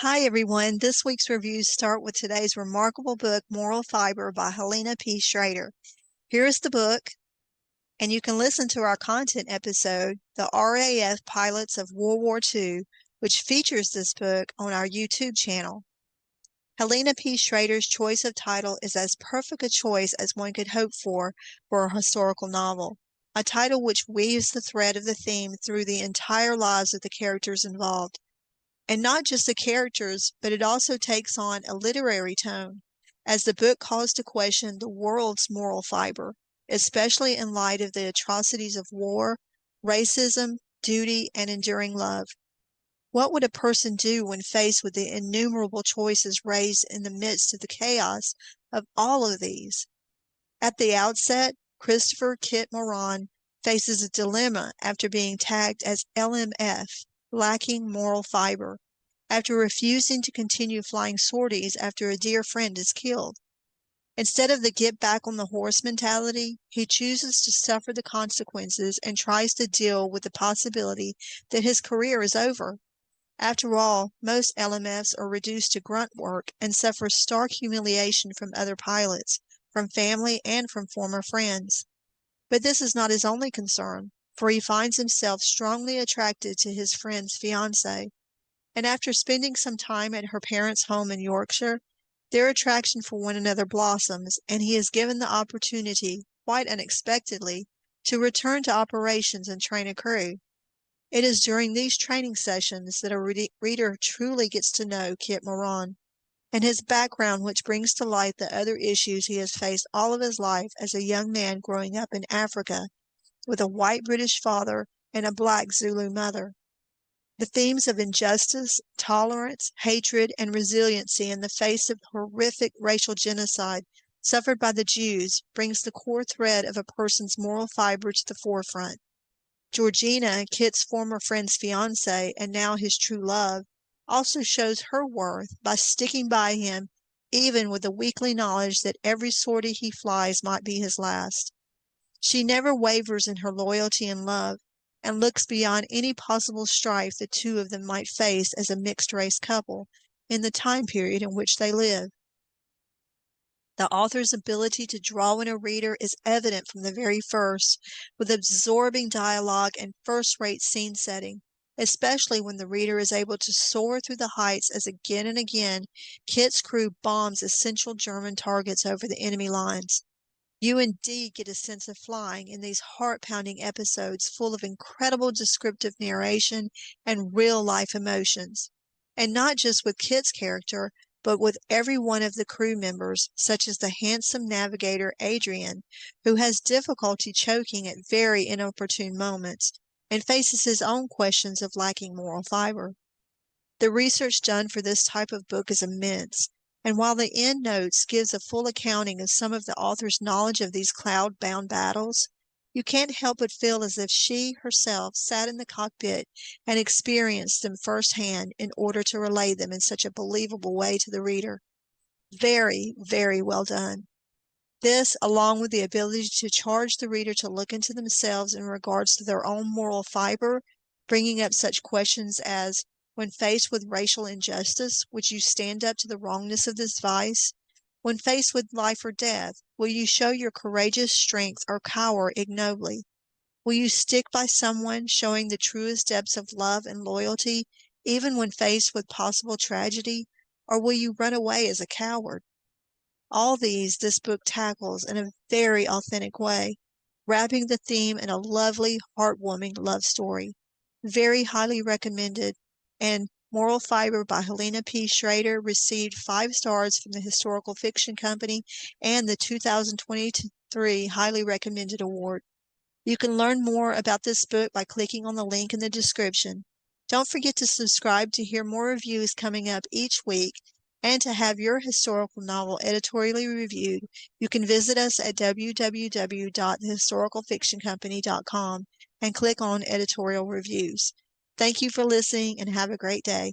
Hi, everyone. This week's reviews start with today's remarkable book, Moral Fibre by Helena P. Schrader. Here is the book, and you can listen to our content episode, The RAF Pilots of World War II, which features this book on our YouTube channel. Helena P. Schrader's choice of title is as perfect a choice as one could hope for a historical novel, a title which weaves the thread of the theme through the entire lives of the characters involved. And not just the characters, but it also takes on a literary tone, as the book calls to question the world's moral fiber, especially in light of the atrocities of war, racism, duty, and enduring love. What would a person do when faced with the innumerable choices raised in the midst of the chaos of all of these? At the outset, Christopher Kit Moran faces a dilemma after being tagged as LMF, lacking moral fiber, after refusing to continue flying sorties after a dear friend is killed. Instead of the get back on the horse mentality, he chooses to suffer the consequences and tries to deal with the possibility that his career is over. After all, most LMFs are reduced to grunt work and suffer stark humiliation from other pilots, from family, and from former friends. But this is not his only concern, for he finds himself strongly attracted to his friend's fiancée, and after spending some time at her parents' home in Yorkshire, their attraction for one another blossoms, and he is given the opportunity, quite unexpectedly, to return to operations and train a crew. It is during these training sessions that a reader truly gets to know Kit Moran and his background, which brings to light the other issues he has faced all of his life as a young man growing up in Africa with a white British father and a black Zulu mother. The themes of injustice, tolerance, hatred, and resiliency in the face of horrific racial genocide suffered by the Jews brings the core thread of a person's moral fiber to the forefront. Georgina, Kit's former friend's fiancée and now his true love, also shows her worth by sticking by him even with the weekly knowledge that every sortie he flies might be his last. She never wavers in her loyalty and love, and looks beyond any possible strife the two of them might face as a mixed-race couple in the time period in which they live. The author's ability to draw in a reader is evident from the very first, with absorbing dialogue and first-rate scene setting, especially when the reader is able to soar through the heights as again and again Kit's crew bombs essential German targets over the enemy lines. You indeed get a sense of flying in these heart-pounding episodes full of incredible descriptive narration and real-life emotions. And not just with Kit's character, but with every one of the crew members, such as the handsome navigator Adrian, who has difficulty choking at very inopportune moments, and faces his own questions of lacking moral fiber. The research done for this type of book is immense, and while the end notes gives a full accounting of some of the author's knowledge of these cloud-bound battles, you can't help but feel as if she herself sat in the cockpit and experienced them firsthand in order to relay them in such a believable way to the reader. Very, very well done. This, along with the ability to charge the reader to look into themselves in regards to their own moral fiber, bringing up such questions as, when faced with racial injustice, would you stand up to the wrongness of this vice? When faced with life or death, will you show your courageous strength or cower ignobly? Will you stick by someone, showing the truest depths of love and loyalty, even when faced with possible tragedy? Or will you run away as a coward? All these this book tackles in a very authentic way, wrapping the theme in a lovely, heartwarming love story. Very highly recommended, and Moral Fibre by Helena P. Schrader received 5 stars from the Historical Fiction Company and the 2023 Highly Recommended Award. You can learn more about this book by clicking on the link in the description. Don't forget to subscribe to hear more reviews coming up each week, and to have your historical novel editorially reviewed, you can visit us at www.thehistoricalfictioncompany.com and click on editorial reviews. Thank you for listening and have a great day.